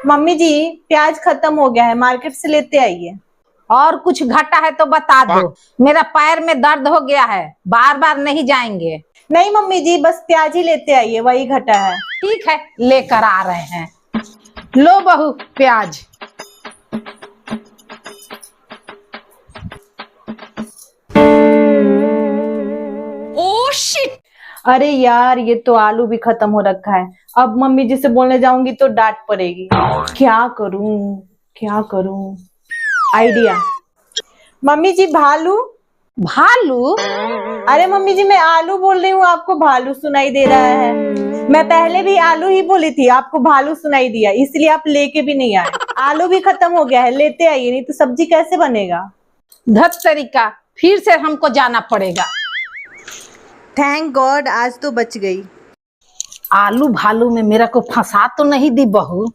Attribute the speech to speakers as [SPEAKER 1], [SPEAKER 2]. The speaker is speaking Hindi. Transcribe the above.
[SPEAKER 1] मम्मी जी, प्याज खत्म हो गया है, मार्केट से लेते आइए।
[SPEAKER 2] और कुछ घटा है तो बता दो। मेरा पैर में दर्द हो गया है, बार बार नहीं जाएंगे।
[SPEAKER 1] नहीं मम्मी जी, बस प्याज ही लेते आइए, वही घटा है।
[SPEAKER 2] ठीक है, लेकर आ रहे हैं। लो बहू प्याज।
[SPEAKER 1] Oh shit! अरे यार, ये तो आलू भी खत्म हो रखा है। अब मम्मी जी से बोलने जाऊंगी तो डांट पड़ेगी। क्या करूं, क्या करूं? आइडिया। मम्मी जी, भालू।
[SPEAKER 2] भालू?
[SPEAKER 1] अरे मम्मी जी, मैं आलू बोल रही हूँ, आपको भालू सुनाई दे रहा है। मैं पहले भी आलू ही बोली थी, आपको भालू सुनाई दिया, इसलिए आप लेके भी नहीं आए। आलू भी खत्म हो गया है, लेते आइए, नहीं तो सब्जी कैसे बनेगा।
[SPEAKER 2] धत तरीका, फिर से हमको जाना पड़ेगा।
[SPEAKER 1] थैंक गॉड, आज तो बच गई।
[SPEAKER 2] आलू भालू में मेरा को फंसा तो नहीं दी बहू।